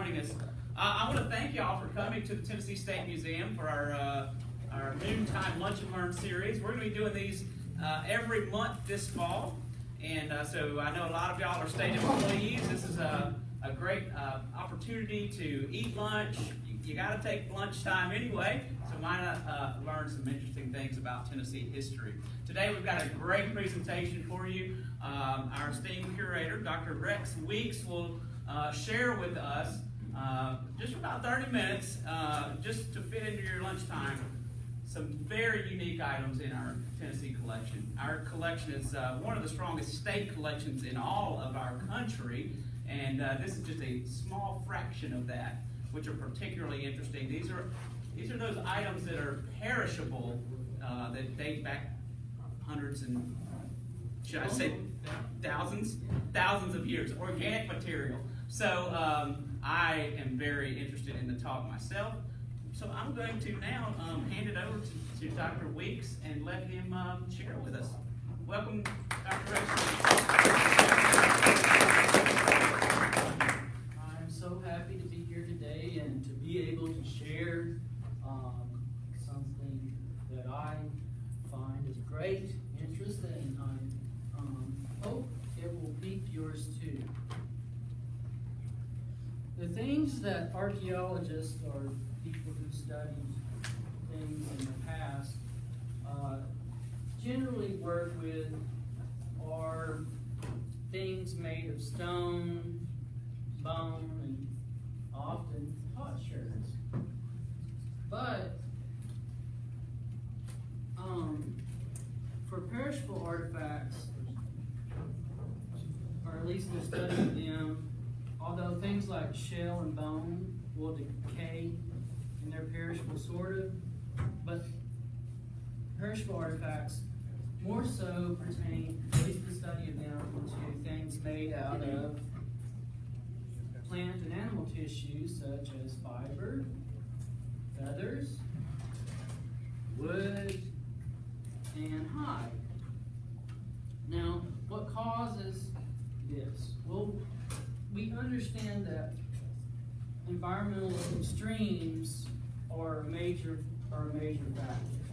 joining us. I want to thank y'all for coming to the Tennessee State Museum for our noontime lunch and learn series. We're going to be doing these every month this fall, and so I know a lot of y'all are state employees. This is a great opportunity to eat lunch. You got to take lunchtime anyway, so why not learn some interesting things about Tennessee history. Today we've got a great presentation for you. Our esteemed curator, Dr. Rex Weeks, will share with us just for about 30 minutes, just to fit into your lunchtime, some very unique items in our Tennessee collection. Our collection is one of the strongest state collections in all of our country, and this is just a small fraction of that, which are particularly interesting. These are those items that are perishable, that date back hundreds and, should I say, thousands of years, organic material. So I am very interested in the talk myself. So I'm going to now hand it over to Dr. Weeks and let him share with us. Welcome, Dr. Rex. I'm so happy to be here today and to be able to share something that I find is great interest, and I hope it will pique yours too. The things that archaeologists or people who study things in the past generally work with are things made of stone, bone, and often potsherds. But for perishable artifacts, or at least the study of them, although things like shell and bone will decay and they're perishable sort of, but perishable artifacts more so pertain, at least the study of them, to things made out of plant and animal tissues such as fiber, feathers, wood, and hide. Now, what causes this? Well, we understand that environmental extremes are a major factor.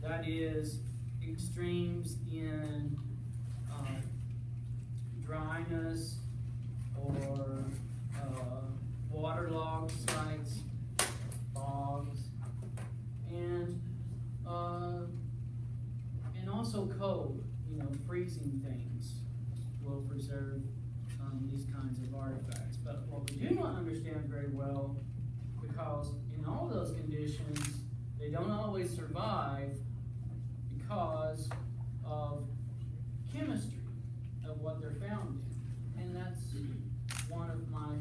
That is, extremes in dryness or waterlogged sites, bogs, and also cold. Freezing things will preserve these kinds of artifacts. But what we do not understand very well, because in all those conditions, they don't always survive because of chemistry of what they're found in. And that's one of my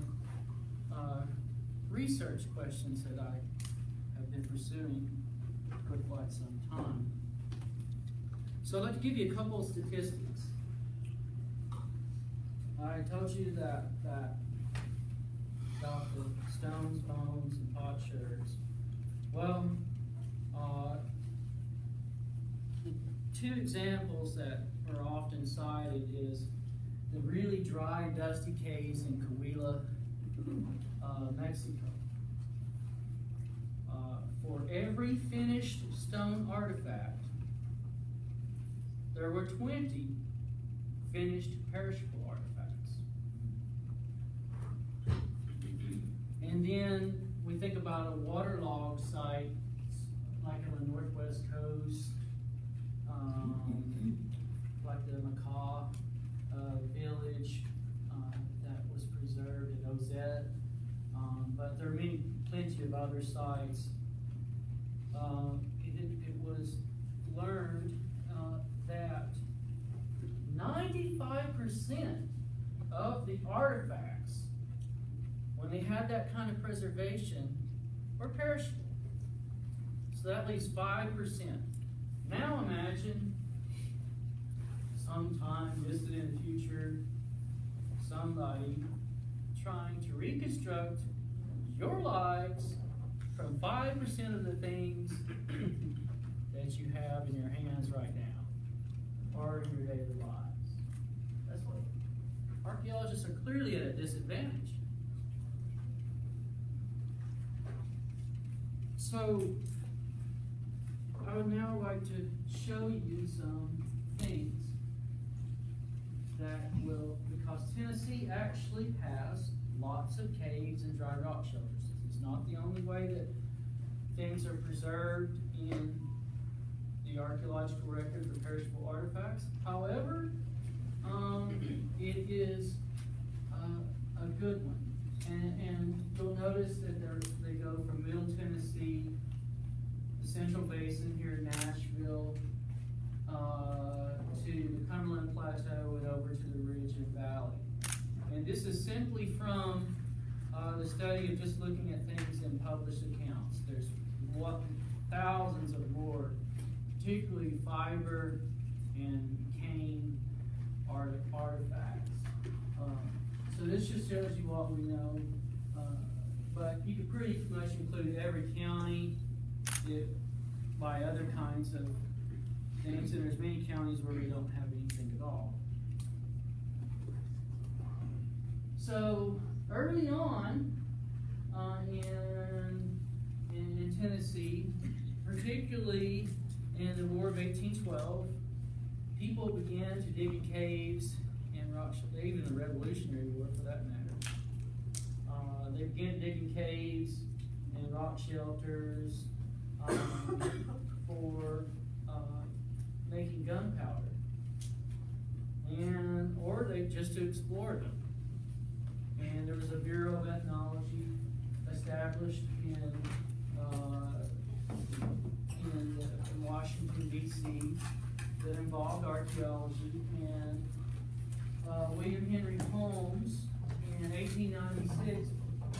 research questions that I have been pursuing for quite some time. So I'd like to give you a couple of statistics. I told you that about the stones, bones, and potsherds. Well, two examples that are often cited is the really dry, dusty caves in Coahuila, Mexico. For every finished stone artifact, there were 20 finished perishable artifacts. And then we think about a waterlogged site like on the northwest coast, like the Macaw village that was preserved in Ozette. But there are plenty of other sites. It was learned that 95% of the artifacts, when they had that kind of preservation, were perishable. So that leaves 5%. Now imagine sometime distant in the future, somebody trying to reconstruct your lives from 5% of the things that you have in your hands right now, or in your daily lives. That's what archaeologists are clearly at a disadvantage. So, I would now like to show you some things that will, because Tennessee actually has lots of caves and dry rock shelters. It's not the only way that things are preserved in the archaeological record for perishable artifacts. However, it is a good one. And you'll notice that they go from Middle Tennessee, the Central Basin here in Nashville, to the Cumberland Plateau and over to the Ridge and Valley. And this is simply from the study of just looking at things in published accounts. There's thousands of more, particularly fiber and cane artifacts. So this just shows you what we know, but you could pretty much include every county by other kinds of things, and there's many counties where we don't have anything at all. So early on in Tennessee, particularly in the War of 1812, people began to dig in caves and rock shelters, even the Revolutionary War for that matter. They began digging caves and rock shelters for making gunpowder, or they just to explore them. And there was a Bureau of Ethnology established in Washington, D.C. that involved archaeology, and William Henry Holmes in 1896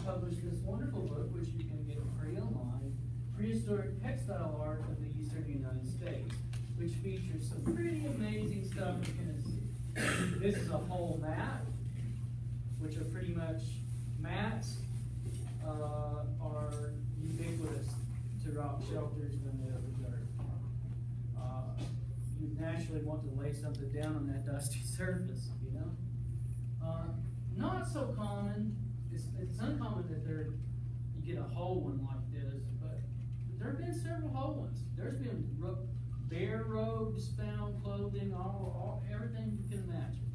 published this wonderful book, which you can get free online, Prehistoric Textile Art of the Eastern United States, which features some pretty amazing stuff in Tennessee. This is a whole mat, which are pretty much mats are ubiquitous to rock shelters when they're dirt. You naturally want to lay something down on that dusty surface, you know? Not so common. It's uncommon that you get a whole one like this, but there have been several whole ones. There's been bare robes found, clothing, everything you can imagine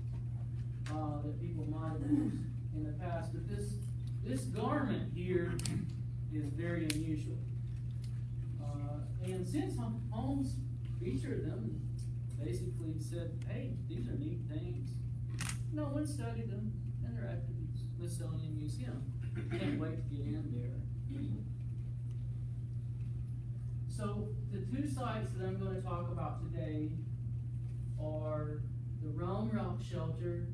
that people might have used in the past. But this garment here is very unusual. And since Holmes featured them, basically said, hey, these are neat things, no one studied them, and they're at the Smithsonian Museum. Can't wait to get in there. So the two sites that I'm going to talk about today are the Rome Rock Shelter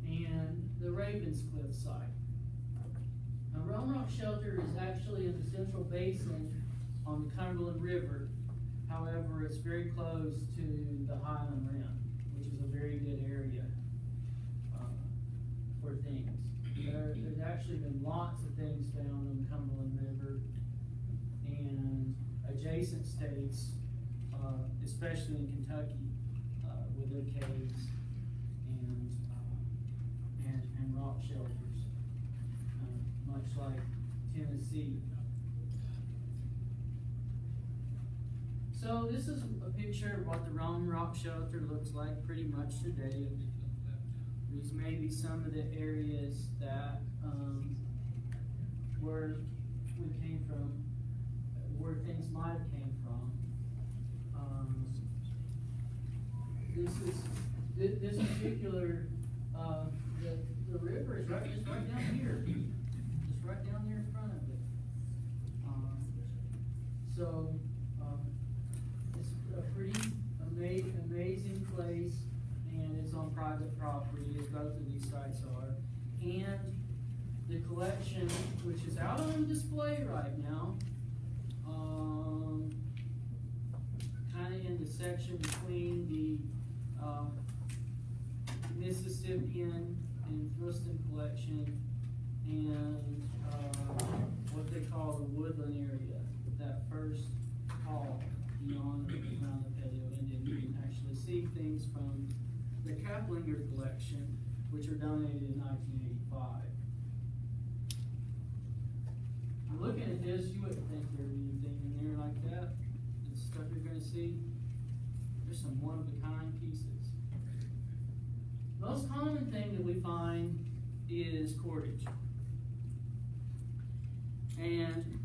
and the Ravenscliff site. Now, Rome Rock Shelter is actually in the Central Basin on the Cumberland River. However, it's very close to the Highland Rim, which is a very good area for things. There's actually been lots of things found on the Cumberland River and adjacent states, especially in Kentucky, with their caves and rock shelters, much like Tennessee. So this is a picture of what the Rome Rock Shelter looks like pretty much today. These may be some of the areas that where we came from, where things might have came from. This particular the river is just right down here, just right down there in front of it. So it's a pretty amazing place, and it's on private property, as both of these sites are. And the collection, which is out on display right now, kind of in the section between the Mississippian and Thruston collection and what they call the woodland area, that first hall beyond around the patio, and then you can actually see things from the Kaplinger collection, which were donated in 1985. I'm looking at at this, you wouldn't think there'd be anything in there like that. The stuff you're gonna see, there's some one-of-a-kind pieces. Most common thing that we find is cordage. And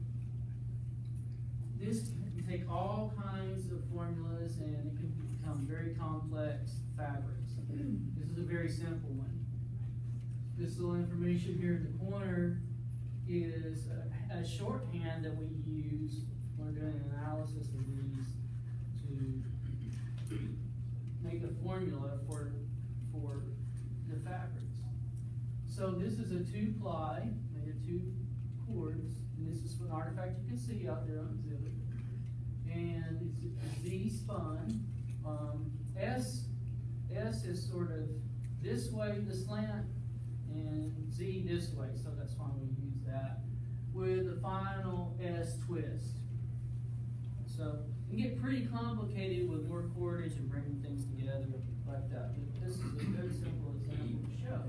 this can take all kinds of formulas and it can become very complex fabrics. This is a very simple one. This little information here in the corner is a shorthand that we use when we're doing an analysis of these to make a formula for the fabrics. So this is a 2-ply, made of 2 cords, and this is an artifact you can see out there on exhibit. And it's Z spun. S is sort of this way, the slant, and Z this way, so that's why we use that, with the final S twist. So it can get pretty complicated with more cordage and bringing things together like that. But this is a good simple example to show.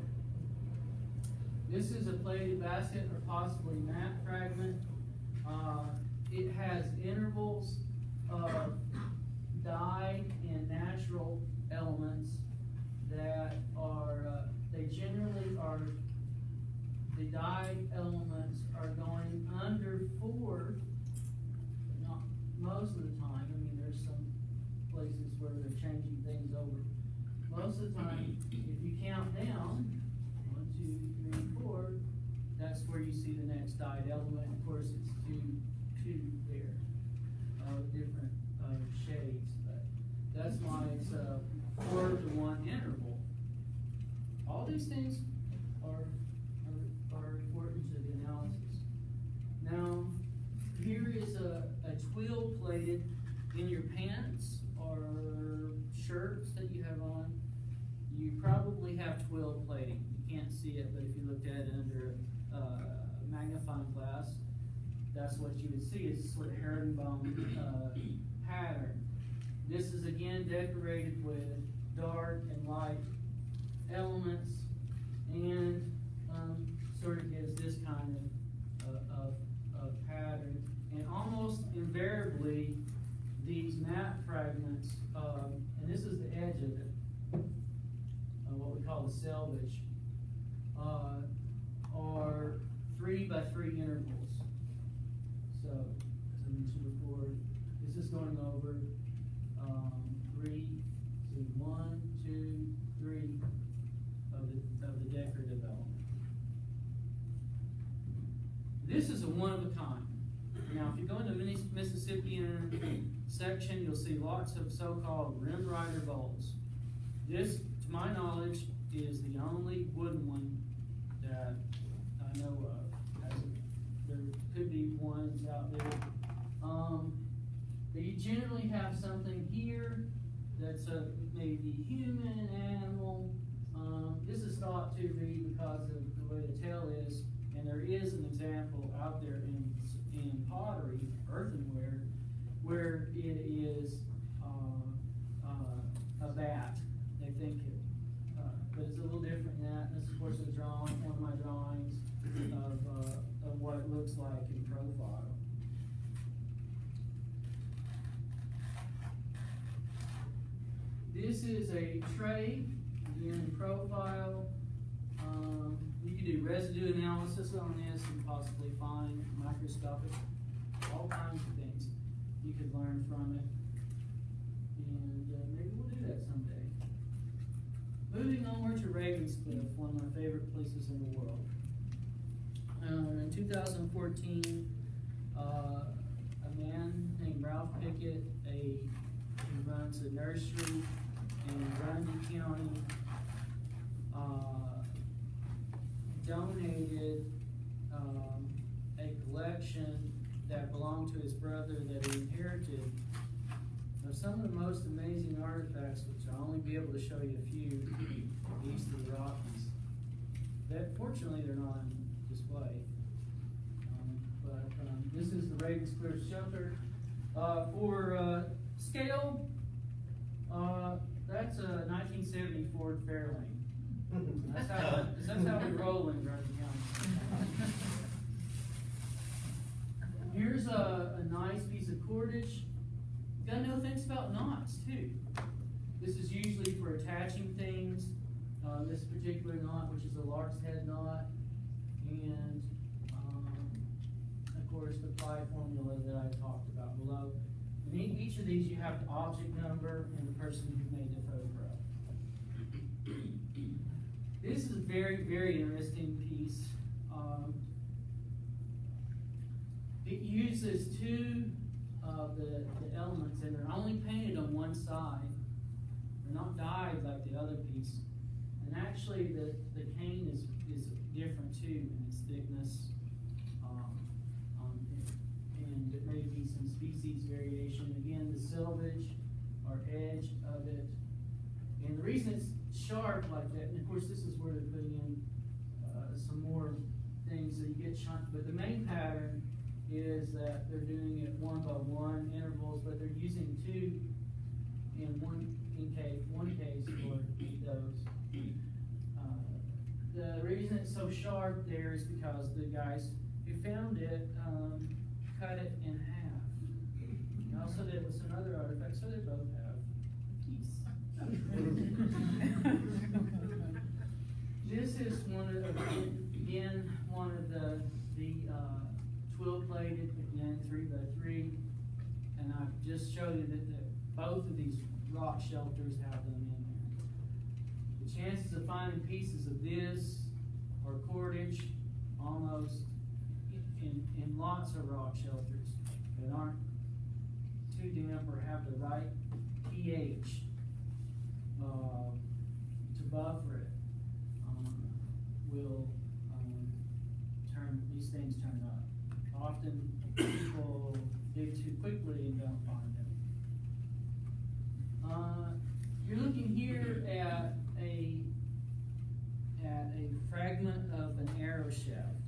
This is a plated basket or possibly mat fragment. It has intervals of dyed and natural elements that are, they generally are, the dyed elements are going under 4, but not most of the time. I mean, there's some places where they're changing things over. Most of the time, if you count down, 1, 2, 3, 4, that's where you see the next dyed element. Of course, it's two there, different shades, but that's why it's a 4-to-1 interval. All these things are important to the analysis. Now, here is a twill plated in your pants or shirts that you have on. You probably have twill plating. You can't see it, but if you looked at it under a magnifying glass, that's what you would see. It's sort of herringbone pattern. This is again decorated with dark and light elements, and sort of gives this kind of pattern. And almost invariably, these mat fragments, and this is the edge of it, what we call the selvage, are 3 by 3 intervals. So, as I mentioned before, this is going over 3, so 1, 2, 3 of the decorative element. This is a one-of-a-kind. Now, if you go into the Mississippian section, you'll see lots of so-called rim rider bowls. This, to my knowledge, is the only wooden one that I know of. There could be ones out there. But you generally have something here that's maybe human, animal. This is thought to be because of the way the tail is, and there is an example out there in pottery, earthenware, where it is a bat. They think it, but it's a little different than that. This is, of course, a drawing, one of my drawings of what it looks like in profile. This is a tray, again in profile. You can do residue analysis on this and possibly find microscopic, all kinds of things you could learn from it. And maybe we'll do that someday. Moving onward to Ravenscliff, one of my favorite places in the world. In 2014, a man named Ralph Pickett, he runs a nursery in Grundy County, donated a collection that belonged to his brother that he inherited of some of the most amazing artifacts, which I'll only be able to show you a few east of the Rockies. That fortunately they're not on display. This is the Radiocarbon Shelter. For scale, that's a 1970 Ford Fairlane. That's how we roll in Grundy County. Here's a nice piece of cordage. You gotta know things about knots too. This is usually for attaching things. This particular knot, which is a lark's head knot, and of course the ply formula that I talked about below. And in each of these, you have the object number and the person who made the photograph. This is a very, very interesting piece. It uses two of the elements, and they're only painted on one side. They're not dyed like the other piece. And actually, the cane is different too in its thickness. And it may be some species variation. Again, the selvage or edge of it. And the reason it's sharp like that, and of course this is where they're putting in some more things that you get chunk, but the main pattern is that they're doing it 1 by 1 intervals, but they're using two in one case for those. The reason it's so sharp there is because the guys who found it cut it in half. And also did with some other artifacts, so they both have peace. This is one of the twill plated, again 3 by 3, and I just showed you that both of these rock shelters have them in there. The chances of finding pieces of this or cordage almost in lots of rock shelters that aren't too damp or have the right pH to buffer it will turn these things turn up. Often people dig too quickly and don't find them. You're looking here at a fragment of an arrow shaft,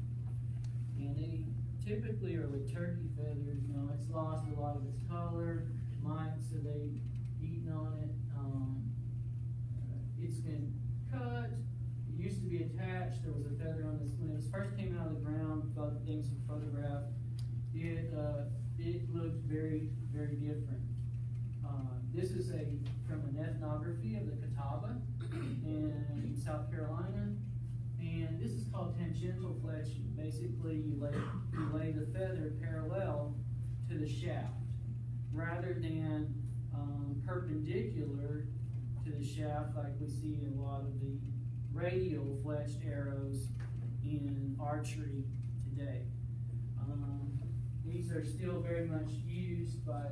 and they typically are with turkey feathers. You know, it's lost a lot of its color, mites have eaten on it. It's been cut. It used to be attached. There was a feather on this when it was first came out of the ground. Things were photographed. It looked very, very different. This is from an ethnography of the Catawba in South Carolina, and this is called tangential fletching. Basically, you lay the feather parallel to the shaft rather than perpendicular to the shaft like we see in a lot of the radial fletched arrows in archery today. These are still very much used by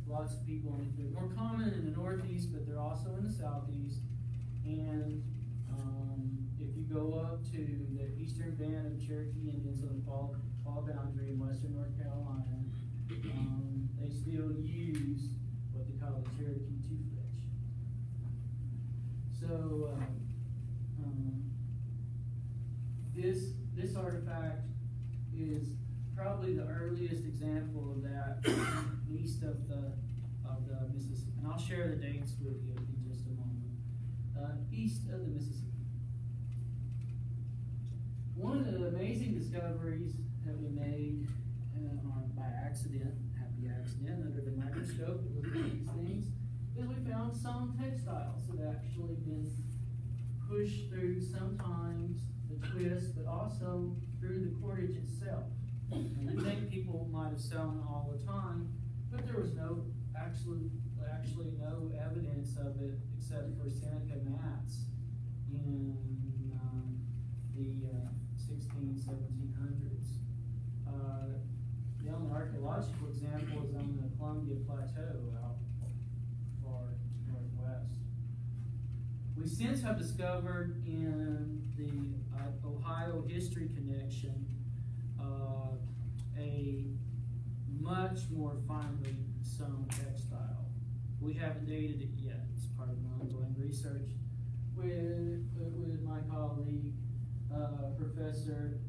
lots of people. They're more common in the Northeast, but they're also in the Southeast. And if you go up to the eastern band of Cherokee Indians on the fall boundary in western North Carolina, they still use what they call the Cherokee two-fletch. So this artifact is probably the earliest example of that east of the Mississippi. And I'll share the dates with you in just a moment. East of the Mississippi. One of the amazing discoveries that we made by accident, happy accident, under the microscope, looking at these things, is we found some textiles that have actually been pushed through sometimes the twist, but also through the cordage itself. And I think people might have sewn all the time, but there was actually no evidence of it except for Seneca mats in the 1700s. The only archaeological example is on the Columbia Plateau out far northwest. We since have discovered in the Ohio History Connection a much more finely sewn textile. We haven't dated it yet. It's part of my ongoing research with my colleague, Professor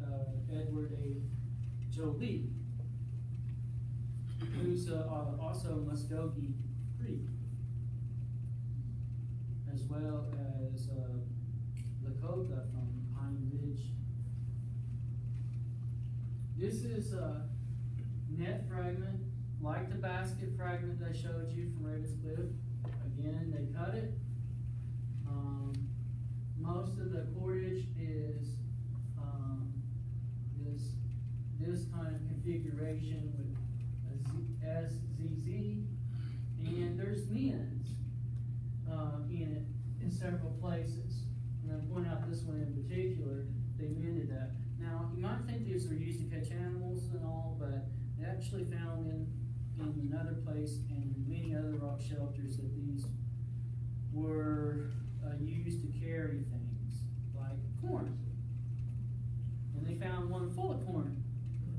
Edward A. Jolie, who's also Muskogee Creek, as well as Lakota from Pine Ridge. This is net fragment, like the basket fragment I showed you from Ravenscliff. Again, they cut it. Most of the cordage is this kind of configuration with a SZZ, and there's mends in it in several places. And I'll point out this one in particular, they mended that. Now, you might think these were used to catch animals and all, but they actually found in another place and in many other rock shelters that these were used to carry things like corn. And they found one full of corn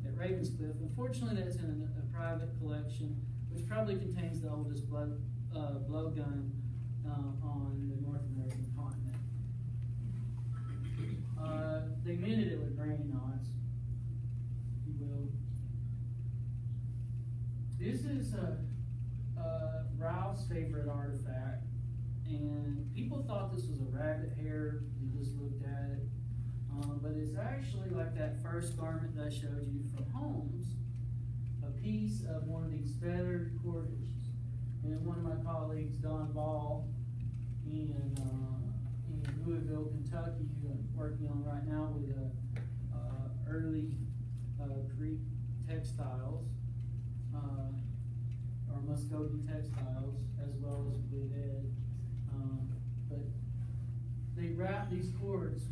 at Ravenscliff. Unfortunately, that's in a private collection, which probably contains the oldest blowgun on the North American continent. They mended it with grain knots, if you will. This is Ralph's favorite artifact, and people thought this was a rabbit hair. They just looked at it. But it's actually like that first garment that I showed you from Holmes, a piece of one of these feathered cordages. And one of my colleagues, Don Ball, in Louisville, Kentucky, who I'm working on right now with early Creek textiles, or Muskogee textiles, as well as with Ed. But they wrap these cords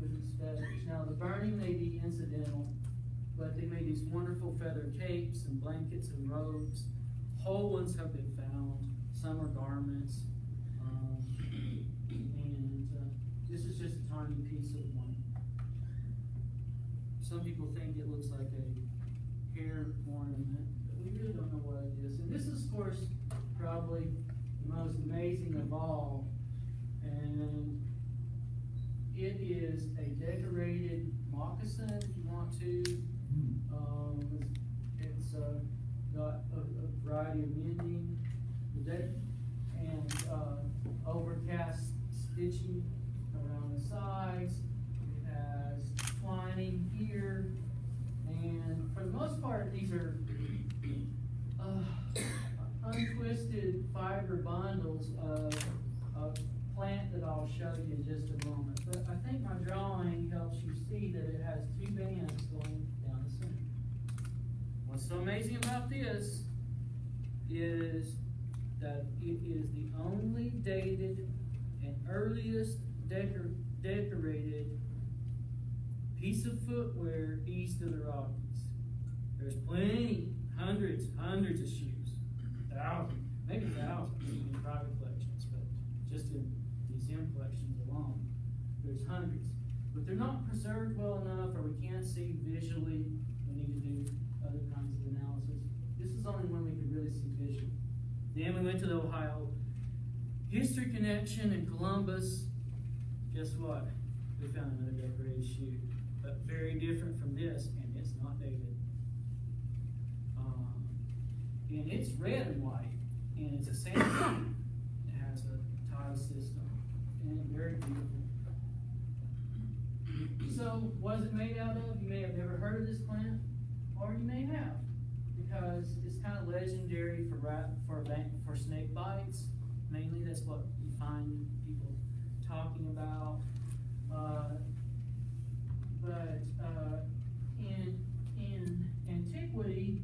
with these feathers. Now the burning may be incidental, but they made these wonderful feather capes and blankets and robes. Whole ones have been found. Some are garments. This is just a tiny piece of one. Some people think it looks like a hair ornament, but we really don't know what it is. And this is, of course, probably the most amazing of all. And it is a decorated moccasin, if you want to. It's got a variety of mending and overcast stitching around the sides. It has twining here, and for the most part, these are untwisted fiber bundles of plant that I'll show you in just a moment. But I think my drawing helps you see that it has two bands going down the center. What's so amazing about this is that it is the only dated and earliest decorated piece of footwear east of the Rockies. There's plenty, hundreds of shoes, thousands, maybe thousands in private collections, but just in museum collections alone, there's hundreds. But they're not preserved well enough, or we can't see visually. We need to do other kinds of analysis. This is only one we could really see visually. Then we went to the Ohio History Connection in Columbus. Guess what? We found another decorated shoe, but very different from this, and it's not dated. And it's red and white, and it's a sandstone. It has a tile system, and very beautiful. So, what is it made out of? You may have never heard of this plant, or you may have, because it's kind of legendary for snake bites. Mainly, that's what you find people talking about. In antiquity,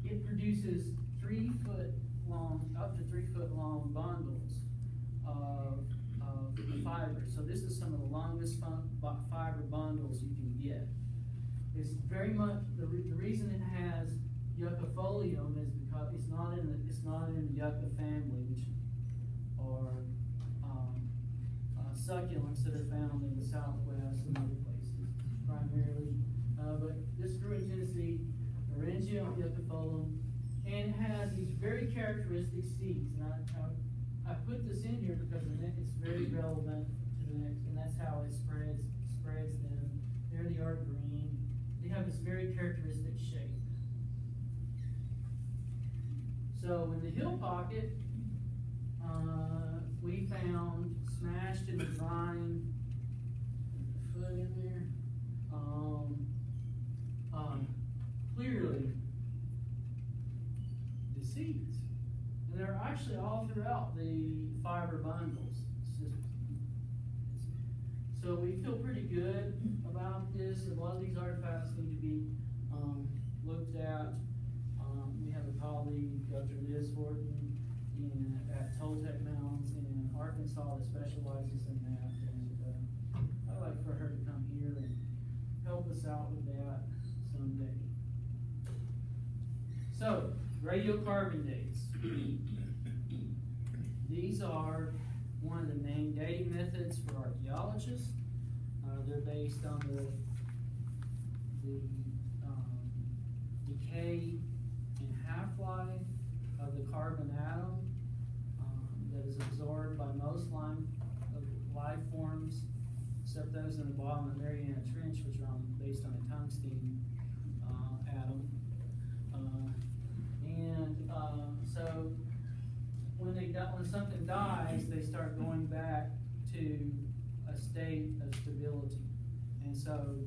it produces 3 foot long, up to 3 foot long bundles of fiber. So this is some of the longest fiber bundles you can get. It's very much the reason it has yuccifolium is because it's not in the yucca family, which are succulents that are found in the Southwest and other places primarily. But this grew in Tennessee, Orangium yuccifolium, and has these very characteristic seeds. And I put this in here because it's very relevant to the next, and that's how it spreads them. There they are green. They have this very characteristic shape. So in the heel pocket, we found smashed in the brine, foot in there. Clearly seeds. And they're actually all throughout the fiber bundles. So we feel pretty good about this. A lot of these artifacts need to be looked at. We have a colleague, Dr. Liz Horton, at Toltec Mounds in Arkansas that specializes in that. And I'd like for her to come here and help us out with that someday. So, radiocarbon dates. These are one of the main dating methods for archaeologists. They're based on the decay and half-life of the carbon atom that is absorbed by most life forms, except those in the bottom of the Mariana Trench, which are based on a tungsten atom. So when something dies, they start going back to a state of stability, and so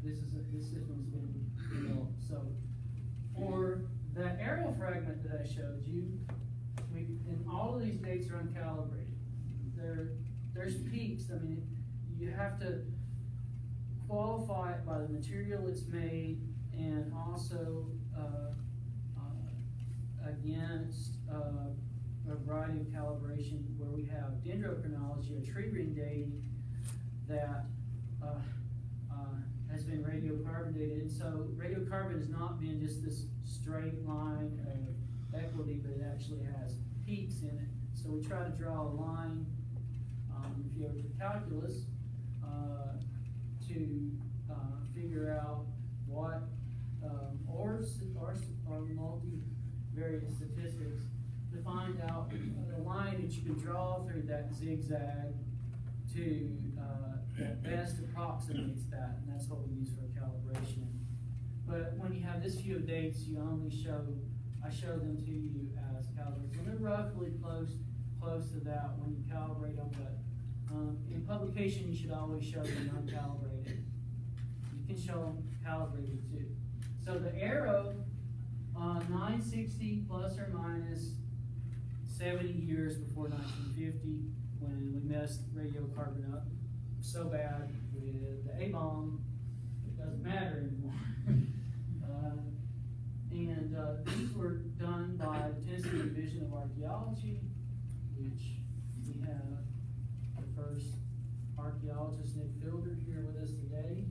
this system's been developed. So for the aerial fragment that I showed you, and all of these dates are uncalibrated. There's peaks. I mean, you have to qualify it by the material it's made, and also against a variety of calibration where we have dendrochronology, or tree ring dating, that has been radiocarbon dated. So radiocarbon has not been just this straight line of equity, but it actually has peaks in it. So we try to draw a line, if you ever took calculus, to figure out what or multivariate statistics to find out the line that you can draw through that zigzag to that best approximates that, and that's what we use for calibration. But when you have this few of dates, you only I show them to you as calibrated. And they're roughly close to that when you calibrate them, but in publication you should always show them uncalibrated. You can show them calibrated too. So the arrow, 960 plus or minus 70 years before 1950, when we messed radiocarbon up so bad with the A-bomb, it doesn't matter anymore. These were done by the Tennessee Division of Archaeology, which we have the first archaeologist, Nick Fielder, here with us today.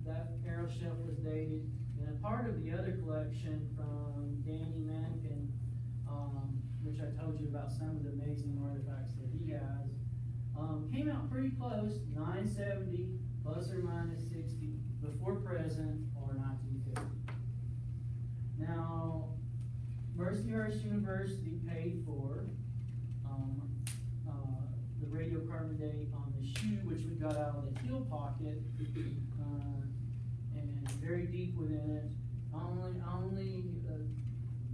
That arrow shelf was dated, and a part of the other collection from Danny Mankin, which I told you about some of the amazing artifacts that he has, came out pretty close, 970 plus or minus 60 before present, or 1950. Now, Mercyhurst University paid for the radiocarbon date on the shoe, which we got out of the heel pocket, and very deep within it, only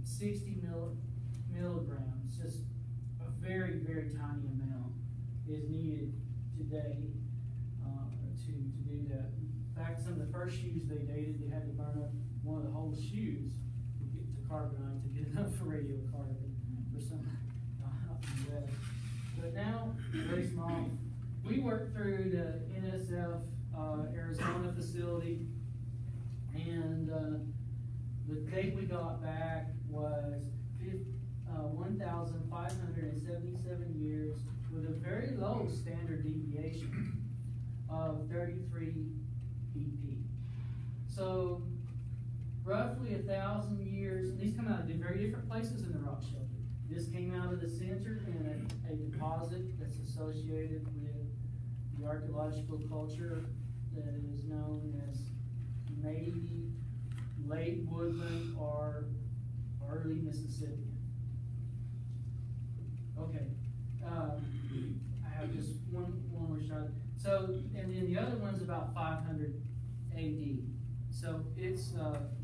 60 milligrams, just a very, very tiny amount is needed today to do that. In fact, some of the first shoes they dated, they had to burn up one of the whole shoes to get to carbonite to get enough for radiocarbon for some out in the West. But now, very small. We worked through the NSF Arizona facility, and the date we got back was 1,577 years with a very low standard deviation of 33 BP. So roughly 1,000 years, and these come out of very different places in the rock shelter. This came out of the center in a deposit that's associated with the archaeological culture that is known as maybe late woodland or early Mississippian. Okay, I have just one more shot. So, and then the other one's about 500 AD. So it's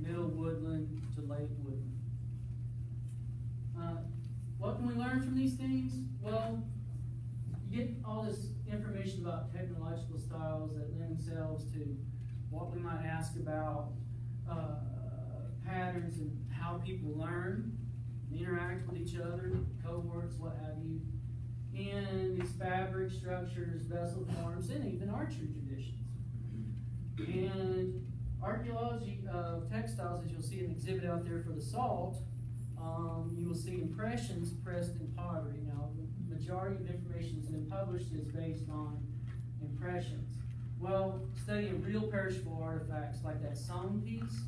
middle woodland to late woodland. What can we learn from these things? Well, you get all this information about technological styles that lend themselves to what we might ask about patterns and how people learn, interact with each other, cohorts, what have you, and these fabric structures, vessel forms, and even archery traditions. And archaeology of textiles, as you'll see an exhibit out there for the salt, you will see impressions pressed in pottery. Now, the majority of information that's been published is based on impressions. Well, studying real perishable artifacts like that sewn piece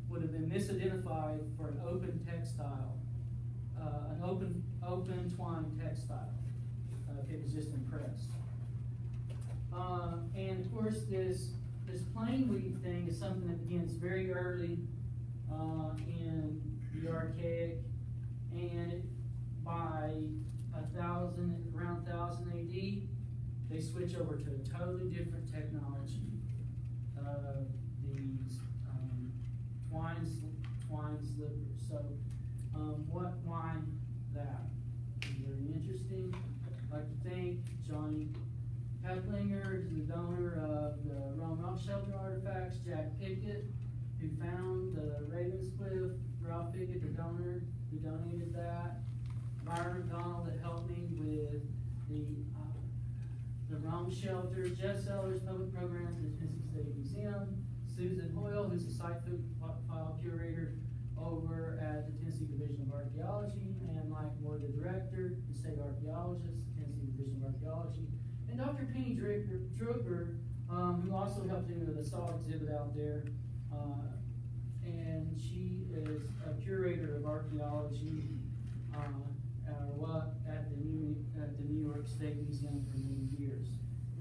would have been misidentified for an open textile, an open twine textile, if it was just impressed. And of course, this plain weave thing is something that begins very early in the archaic, and by around 1000 AD, they switch over to a totally different technology. These twine slippers. So, why that? Very interesting. I'd like to thank Johnny Heplinger, who's the donor of the Runoff Shelter artifacts, Jack Pickett, who found the Ravenscliff, Ralph Pickett, the donor, who donated that, Byron McDonald, that helped me with the Runoff Shelter, Jeff Sellers, Public Programs at the Tennessee State Museum, Susan Hoyle, who's the site file curator over at the Tennessee Division of Archaeology, and Mike Moore, the director, the state archaeologist, Tennessee Division of Archaeology, and Dr. Penny Drucker, who also helped me with the salt exhibit out there, and she is a curator of archaeology at the New York State Museum for many years.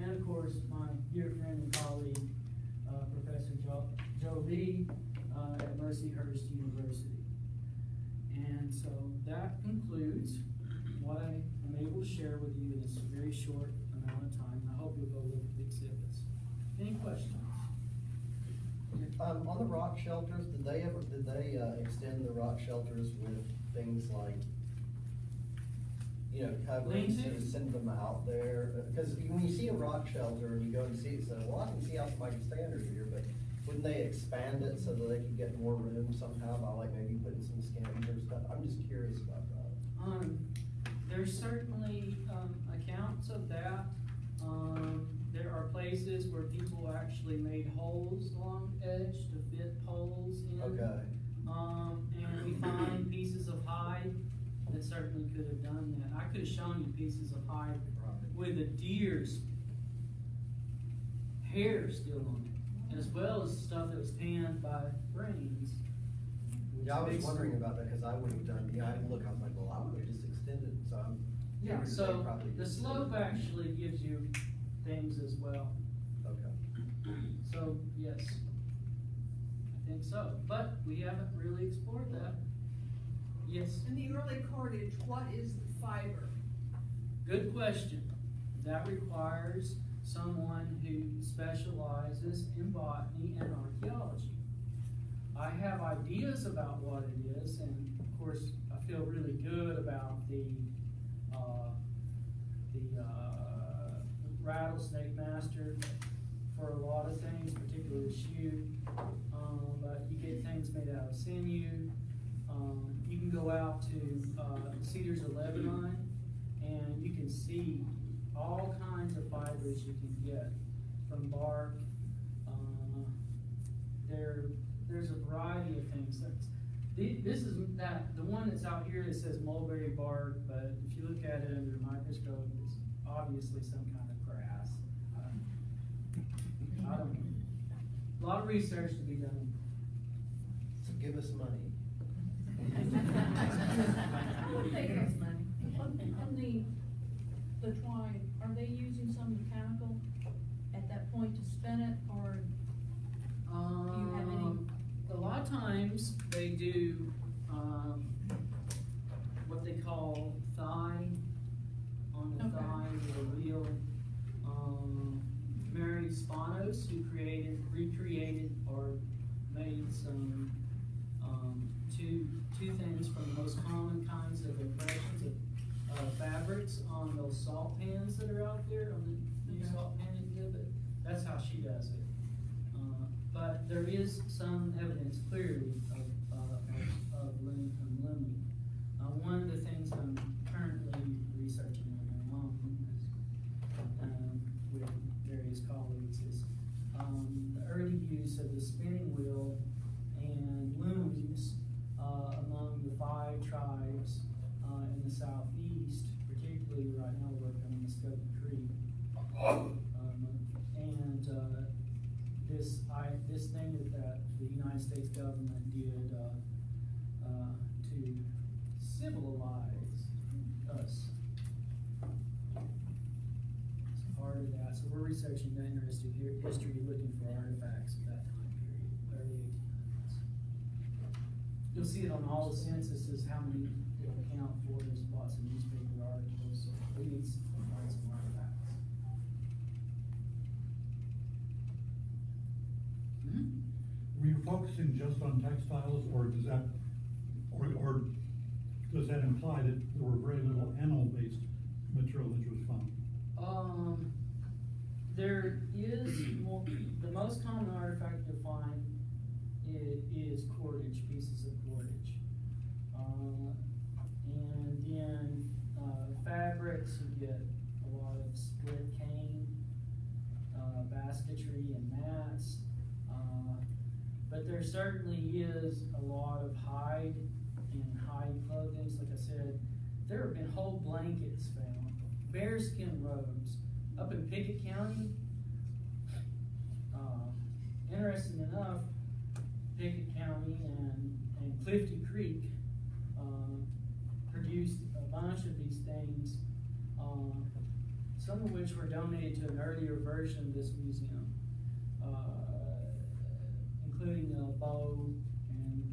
And of course, my dear friend and colleague, Professor Joe Lee at Mercyhurst University. And so that concludes what I am able to share with you in this very short amount of time. I hope you'll go look at the exhibits. Any questions? On the rock shelters, did they extend the rock shelters with things like, coverings to send them out there? Because when you see a rock shelter and you go and see it, so, well, I can see how somebody's standard here, but wouldn't they expand it so that they could get more room somehow by like maybe putting some skins or stuff? I'm just curious about that. There's certainly accounts of that. There are places where people actually made holes along the edge to fit poles in. Okay. And we find pieces of hide that certainly could have done that. I could have shown you pieces of hide with a deer's hair still on it, as well as stuff that was tanned by brains. Yeah, I was wondering about that because I would have done, I look, I was like, well, I would have just extended, so I'm. Yeah, so the slope actually gives you things as well. Okay. So, yes, I think so, but we haven't really explored that. Yes? In the early cordage, what is the fiber? Good question. That requires someone who specializes in botany and archaeology. I have ideas about what it is, and of course, I feel really good about the rattlesnake master for a lot of things, particularly shoe. But you get things made out of sinew. You can go out to Cedars of Lebanon, and you can see all kinds of fibers you can get from bark. There's a variety of things. This is the one that's out here that says mulberry bark, but if you look at it under a microscope, it's obviously some kind of grass. I don't know. A lot of research to be done. So give us money. We'll take us money. On the twine, are they using some mechanical at that point to spin it, or do you have any? A lot of times they do what they call thigh on the thigh or wheel. Mary Spanos, who recreated or made some two things from the most common kinds of impressions of fabrics on those salt pans that are out there on the new salt pan exhibit. That's how she does it. there is some evidence clearly of looming. One of the things I'm currently researching on my own with various colleagues is the early use of the spinning wheel and looms among the 5 tribes in the southeast, particularly right now we're working on Muskogee Creek. This thing that the United States government did to civilize us. It's part of that. So we're researching the interesting history, looking for artifacts of that time period, early 1800s. You'll see it on all the censuses, how many it'll count for. There's lots of newspaper articles, so we need to find some artifacts. Were you focusing just on textiles, or does that, or does that imply that there were very little animal-based material that was found? There is more, the most common artifact to find is cordage, pieces of cordage. And then fabrics, you get a lot of split cane, basketry and mats. But there certainly is a lot of hide and hide clothing. Like I said, there have been whole blankets found, bearskin robes. Up in Pickett County, interesting enough, Pickett County and Clifty Creek produced a bunch of these things, some of which were donated to an earlier version of this museum, including a bow and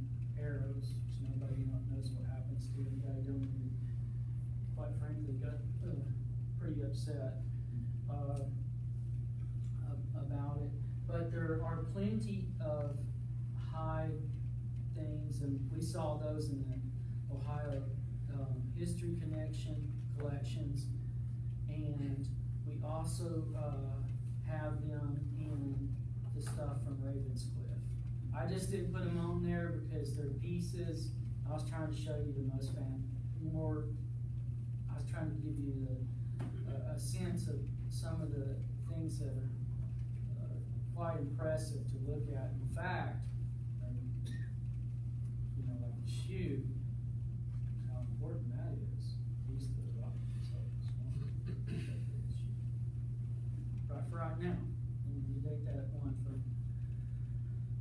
arrows, which nobody knows what happens to. The guy donated, quite frankly, got pretty upset about it. But there are plenty of hide things, and we saw those in the Ohio History Connection collections, and we also have them in the stuff from Ravenscliff. I just didn't put them on there because they're pieces. I was trying to show you the most I was trying to give you a sense of some of the things that are quite impressive to look at. In fact, like the shoe, how important that is. These are the rock themselves. Right for right now. And you take that one from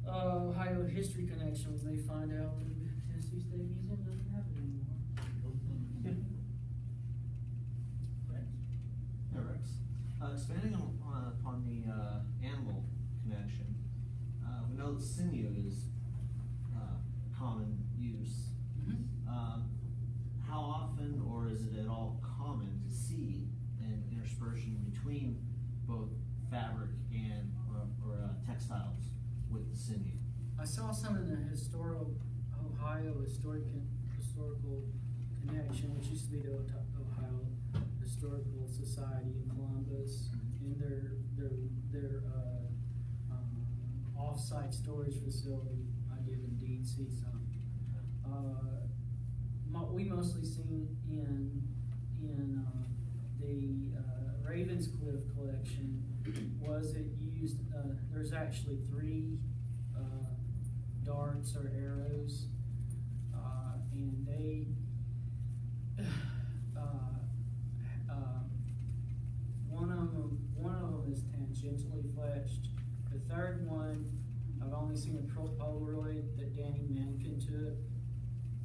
Ohio History Connection, we may find out that the Tennessee State Museum doesn't have it anymore. Yeah, Rex. Expanding upon the animal connection, we know that sinew is common use. How often, or is it at all common to see an interspersion between both fabric and or textiles with the sinew? I saw some in the Ohio Historical Connection, which used to be the Ohio Historical Society in Columbus, in their off-site storage facility. I did indeed see some. We mostly seen in the Ravenscliff collection was it used. There's actually 3 darts or arrows, and they one of them is tangentially fletched. The third one, I've only seen a Polaroid that Danny Mankin took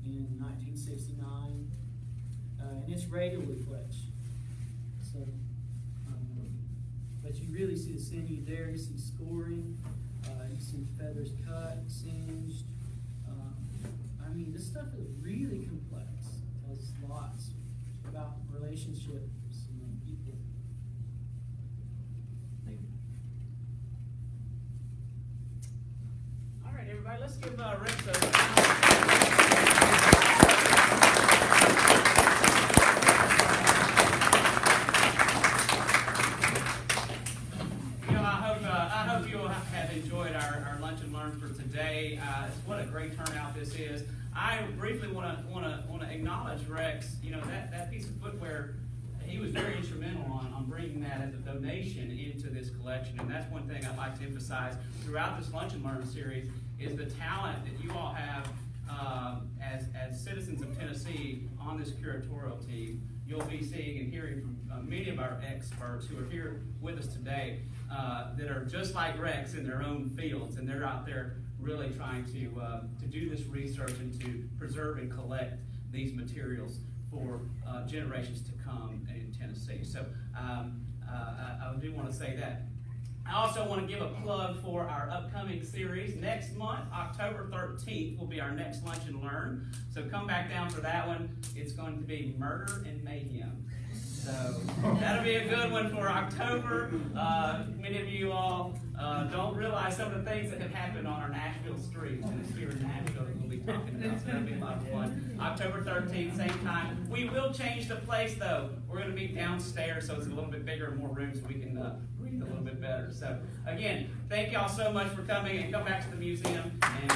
in 1969, and it's radially fletched. So, but you really see the sinew there. You see scoring. You see feathers cut, singed. I mean, this stuff is really complex. It tells us lots about relationships among people. Thank you. All right, everybody, let's give Rex a I hope you'll have enjoyed our our lunch and learn for today. What a great turnout this is. I briefly want to acknowledge Rex. You know, that piece of footwear, he was very instrumental on bringing that as a donation into this collection. And that's one thing I'd like to emphasize throughout this lunch and learn series is the talent that you all have as citizens of Tennessee on this curatorial team. You'll be seeing and hearing from many of our experts who are here with us today that are just like Rex in their own fields, and they're out there really trying to do this research and to preserve and collect these materials for generations to come in Tennessee. So I do want to say that. I also want to give a plug for our upcoming series. Next month, October 13th, will be our next Lunch and Learn. So come back down for that one. It's going to be Murder and Mayhem. So that'll be a good one for October. Many of you all don't realize some of the things that have happened on our Nashville streets, and it's here in Nashville that we'll be talking about, so that'll be a lot of fun. October 13th, same time. We will change the place, though. We're going to be downstairs, so it's a little bit bigger and more room, so we can breathe a little bit better. So, again, thank y'all so much for coming, and come back to the museum. And